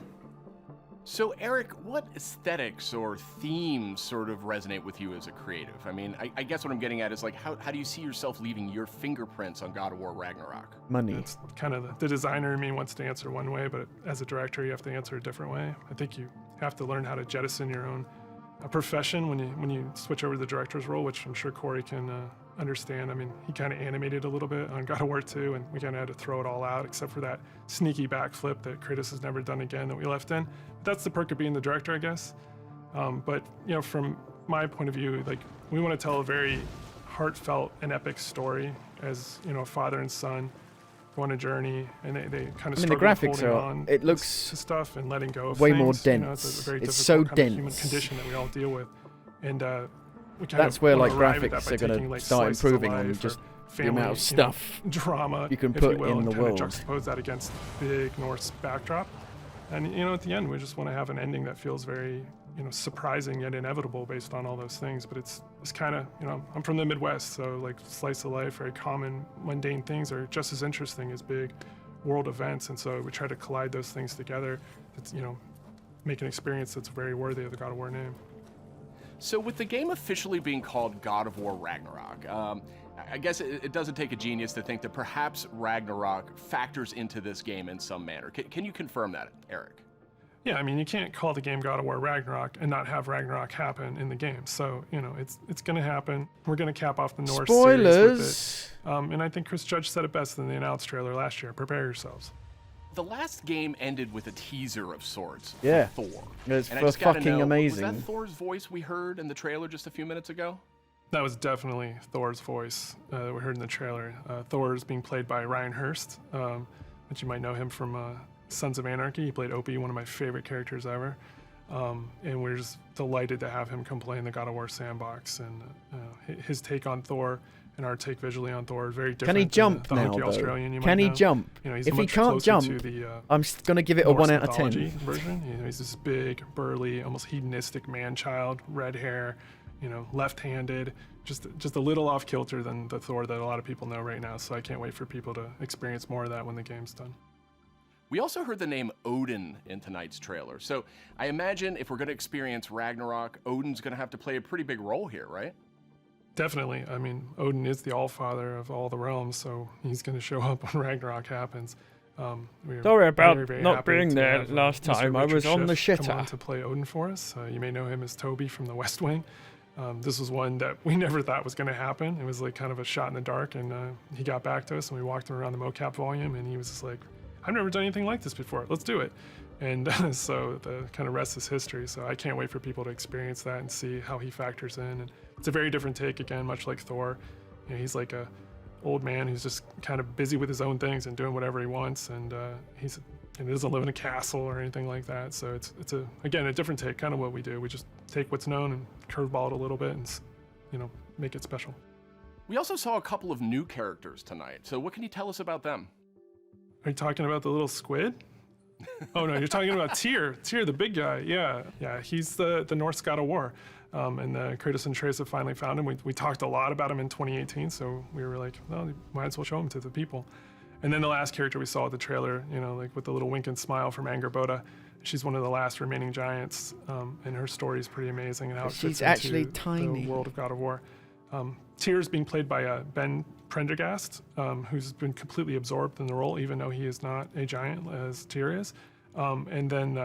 So, Eric, what aesthetics or themes sort of resonate with you as a creative? I mean, I guess what I'm getting at is like, how do you see yourself leaving your fingerprints on God of War Ragnarok? Money. It's kind of the designer in me wants to answer one way, but as a director, you have to answer a different way. I think you have to learn how to jettison your own profession when you switch over to the director's role, which I'm sure Corey can understand. I mean, he kind of animated a little bit on God of War 2, and we kind of had to throw it all out, except for that sneaky backflip that Kratos has never done again that we left in. But that's the perk of being the director, I guess. But, you know, from my point of view, like, we want to tell a very heartfelt and epic story as, you know, a father and son go on a journey, and they kind of I mean, the struggle with graphics holding are. on It looks to stuff and letting go of way things. more You know, dense. it's a very It's difficult so kind of human dense. condition that we all deal with, and we kind That's of where wanna like arrive at graphics that by are going taking, to like, start slices of improving on life or just the family, amount of you know, stuff drama you can if put will, in and the kind world. of juxtapose that against big Norse backdrop. And, you know, at the end, we just want to have an ending that feels very, you know, surprising yet inevitable based on all those things. But it's kind of, you know, I'm from the Midwest, so like slice of life, very common, mundane things are just as interesting as big world events. And so we try to collide those things together. It's, you know, make an experience that's very worthy of the God of War name. So with the game officially being called God of War Ragnarok, I guess it doesn't take a genius to think that perhaps Ragnarok factors into this game in some manner. Can you confirm that, Eric? Yeah, I mean, you can't call the game God of War Ragnarok and not have Ragnarok happen in the game. So, you know, it's going to happen. We're going to cap off the Norse series with it. And I think Chris Judge said it best in the announced trailer last year. Prepare yourselves. The last game ended with a teaser of sorts. Yeah. For Thor. It's And I just gotta fucking know, amazing. Was that Thor's voice we heard in the trailer just a few minutes ago? That was definitely Thor's voice that we heard in the trailer. Thor is being played by Ryan Hurst, which you might know him from Sons of Anarchy. He played Opie, one of my favorite characters ever. And we're just delighted to have him come play in the God of War sandbox. And his take on Thor and our take visually on Thor is very different. Can he jump than the now, hunky though? Australian you Can might he know. jump? You know, he's If he much can't closer jump, to the, I'm going to give it a 1 out of 10. Version. You know, he's this big, burly, almost hedonistic man-child, red hair, you know, left-handed, just a little off kilter than the Thor that a lot of people know right now. So I can't wait for people to experience more of that when the game's done. We also heard the name Odin in tonight's trailer. So I imagine if we're going to experience Ragnarok, Odin's going to have to play a pretty big role here, right? Definitely. I mean, Odin is the Allfather of all the realms, so he's going to show up when Ragnarok happens. Sorry about very, very not happy being to there have, last Mr. time. I Richard was on the Schiff come shitter. on to play Odin for us. You may know him as Toby from The West Wing. This was one that we never thought was going to happen. It was like kind of a shot in the dark, and he got back to us, and we walked him around the mocap volume, and he was just like, I've never done anything like this before. Let's do it. And so the kind of rest is history. So I can't wait for people to experience that and see how he factors in. And it's a very different take, again, much like Thor. You know, he's like a old man who's just kind of busy with his own things and doing whatever he wants. And he doesn't live in a castle or anything like that. So it's again, a different take, kind of what we do. We just take what's known and curveball it a little bit and, you know, make it special. We also saw a couple of new characters tonight. So what can you tell us about them? Are you talking about the little squid? Oh no, you're talking about Tyr, the big guy. Yeah, he's the Norse god of war. And Kratos and Atreus have finally found him. We talked a lot about him in 2018, so we were like, well, might as well show him to the people. And then the last character we saw at the trailer, you know, like with the little wink and smile from Angerboda, she's one of the last remaining giants, and her story is pretty amazing and how it She's fits actually into tiny. the world of God of War. Tyr is being played by Ben Prendergast, who's been completely absorbed in the role, even though he is not a giant as Tyr is. And then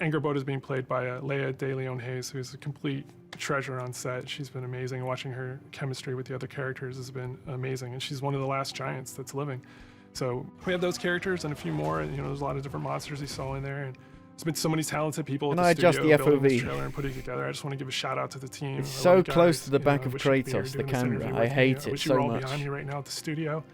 Angerboda is being played by Leia De Leon Hayes, who's a complete treasure on set. She's been amazing. Watching her chemistry with the other characters has been amazing, and she's one of the last giants that's living. So we have those characters and a few more. You know, there's a lot of different monsters you saw in there, and there's been so many talented people Can at I the adjust studio the building this FOV? trailer and putting it together. I just want to give a shout out to the team. It's I love so you close guys. to the You back know, I of wish you could be here Kratos, the doing this camera. interview I with me. hate I it wish you so were all much. behind me right now at the studio.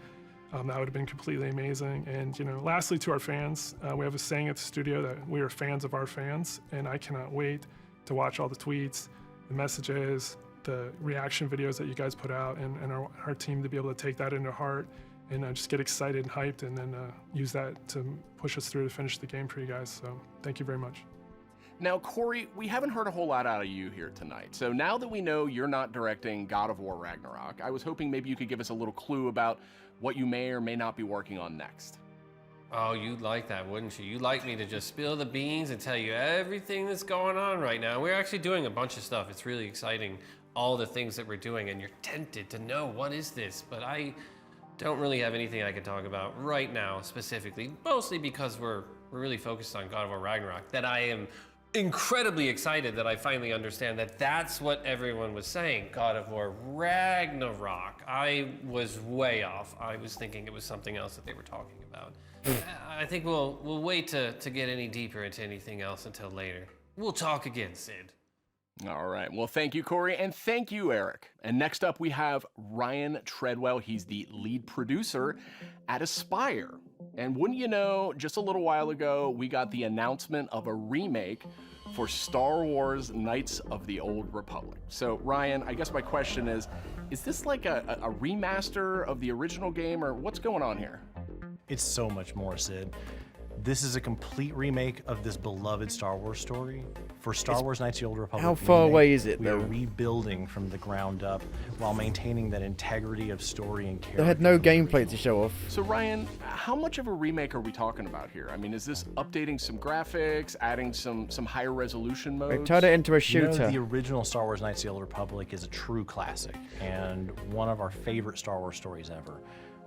That would have been completely amazing. And, you know, lastly, to our fans, we have a saying at the studio that we are fans of our fans, and I cannot wait to watch all the tweets, the messages, the reaction videos that you guys put out, and our team to be able to take that into heart and just get excited and hyped, and then use that to push us through to finish the game for you guys. So thank you very much. Now, Corey, we haven't heard a whole lot out of you here tonight. So now that we know you're not directing God of War Ragnarok, I was hoping maybe you could give us a little clue about what you may or may not be working on next. Oh, you'd like that, wouldn't you? You'd like me to just spill the beans and tell you everything that's going on right now. We're actually doing a bunch of stuff. It's really exciting, all the things that we're doing, and you're tempted to know what is this, but I don't really have anything I can talk about right now specifically, mostly because we're really focused on God of War Ragnarok, that I am incredibly excited that I finally understand that that's what everyone was saying, God of War Ragnarok. I was way off. I was thinking it was something else that they were talking about. I think we'll wait to get any deeper into anything else until later. We'll talk again, Sid. All right. Well, thank you, Corey, and thank you, Eric. And next up, we have Ryan Treadwell. He's the lead producer at Aspyr. And wouldn't you know, just a little while ago, we got the announcement of a remake for Star Wars Knights of the Old Republic. So, Ryan, I guess my question is this like a remaster of the original game, or what's going on here? It's so much more, Sid. This is a complete remake of this beloved Star Wars story. For Star Wars Knights of the Old Republic, how far away is it, we though? are rebuilding from the ground up while maintaining that integrity of story and character. They had no gameplay to show off. So Ryan, how much of a remake are we talking about here? I mean, is this updating some graphics, adding some higher resolution modes? They turned it into a shooter. You know, the original Star Wars Knights of the Old Republic is a true classic and one of our favorite Star Wars stories ever.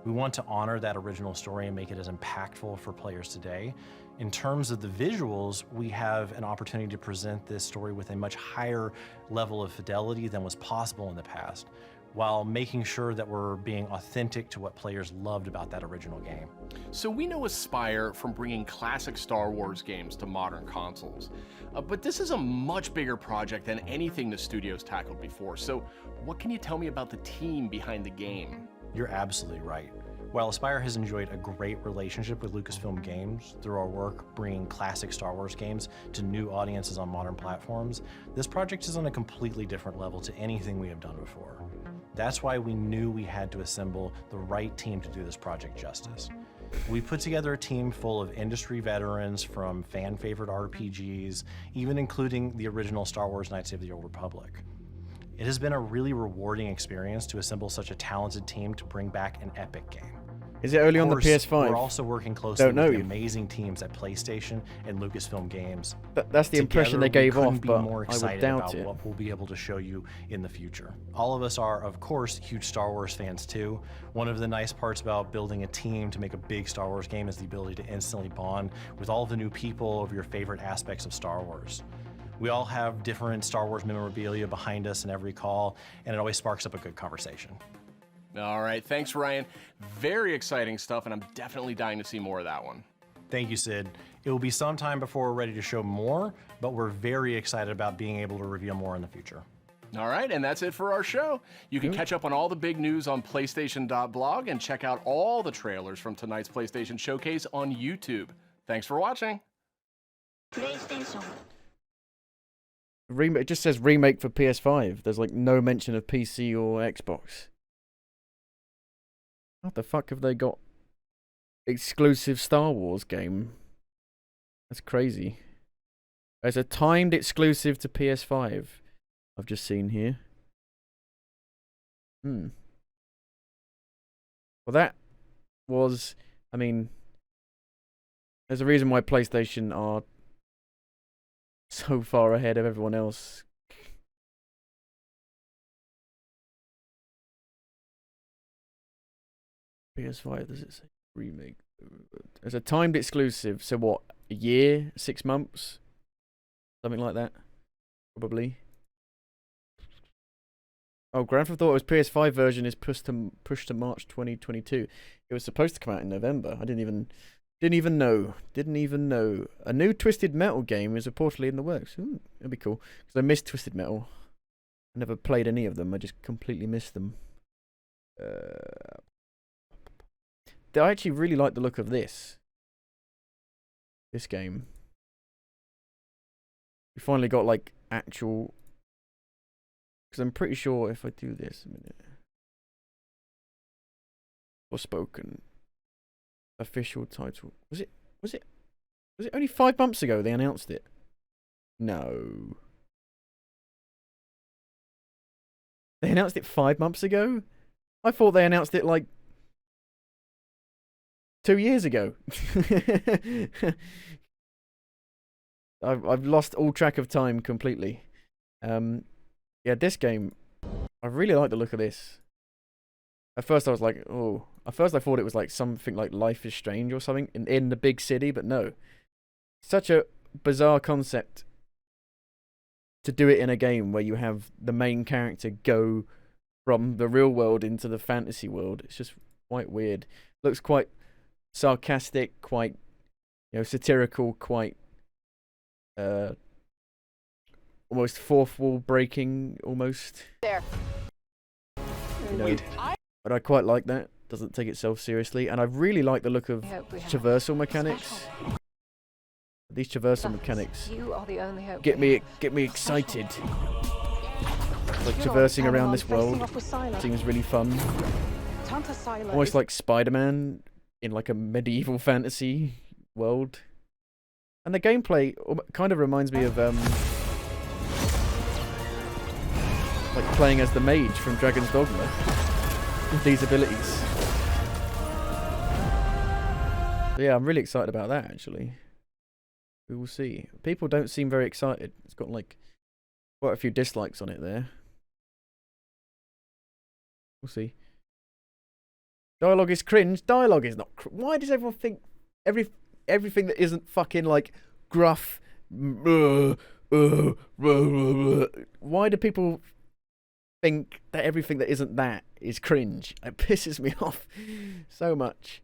We want to honor that original story and make it as impactful for players today. In terms of the visuals, we have an opportunity to present this story with a much higher level of fidelity than was possible in the past, while making sure that we're being authentic to what players loved about that original game. So we know Aspyr from bringing classic Star Wars games to modern consoles, but this is a much bigger project than anything the studio's tackled before. So what can you tell me about the team behind the game? You're absolutely right. While Aspyr has enjoyed a great relationship with Lucasfilm Games through our work bringing classic Star Wars games to new audiences on modern platforms, this project is on a completely different level to anything we have done before. That's why we knew we had to assemble the right team to do this project justice. We put together a team full of industry veterans from fan-favorite RPGs, even including the original Star Wars Knights of the Old Republic. It has been a really rewarding experience to assemble such a talented team to bring back an epic game. Is it only on the PS5? We're also working closely with the amazing teams at PlayStation and Lucasfilm Games. That's the impression they gave off, but more I would excited doubt about it. what we'll be able to show you in the future. All of us are, of course, huge Star Wars fans too. One of the nice parts about building a team to make a big Star Wars game is the ability to instantly bond with all the new people over your favorite aspects of Star Wars. We all have different Star Wars memorabilia behind us in every call, and it always sparks up a good conversation. All right, thanks, Ryan. Very exciting stuff, and I'm definitely dying to see more of that one. Thank you, Sid. It will be some time before we're ready to show more, but we're very excited about being able to reveal more in the future. All right, and that's it for our show. You can catch up on all the big news on PlayStation.blog and check out all the trailers from tonight's PlayStation Showcase on YouTube. Thanks for watching. PlayStation. It just says remake for PS5. There's like no mention of PC or Xbox. What the fuck have they got? Exclusive Star Wars game. That's crazy. There's a timed exclusive to PS5. I've just seen here. Well, that was... I mean... There's a reason why PlayStation are so far ahead of everyone else. PS5, does it say remake? There's a timed exclusive, so what, a year, 6 months? Something like that, probably. Oh, Grand Theft Auto's PS5 version is pushed to March 2022. It was supposed to come out in November. I didn't even know. A new Twisted Metal game is reportedly in the works. Ooh, that'd be cool. Because I missed Twisted Metal. I never played any of them. I just completely missed them. I actually really like the look of this game. We finally got like actual... Because I'm pretty sure if I do this a minute... Forspoken. Official title. Was it only 5 months ago they announced it? No. They announced it 5 months ago? I thought they announced it like 2 years ago. I've lost all track of time completely. Yeah, this game, I really like the look of this. At first I was like, oh. At first I thought it was like something like Life is Strange or something in the big city, but no. Such a bizarre concept to do it in a game where you have the main character go from the real world into the fantasy world. It's just quite weird. Looks quite sarcastic, quite, you know, satirical, quite almost fourth wall breaking, almost. There. You know, but I quite like that. Doesn't take itself seriously, and I really like the look of traversal mechanics. These traversal mechanics You are the only hope get me excited. Like traversing around this world seems really fun. Almost like Spider-Man in like a medieval fantasy world. And the gameplay kind of reminds me of like playing as the mage from Dragon's Dogma with these abilities. So yeah, I'm really excited about that actually. We will see. People don't seem very excited. It's got like quite a few dislikes on it there. We'll see. Dialogue is cringe. Dialogue is not. Why does everyone think everything that isn't fucking like gruff? Why do people think that everything that isn't that is cringe? It pisses me off so much.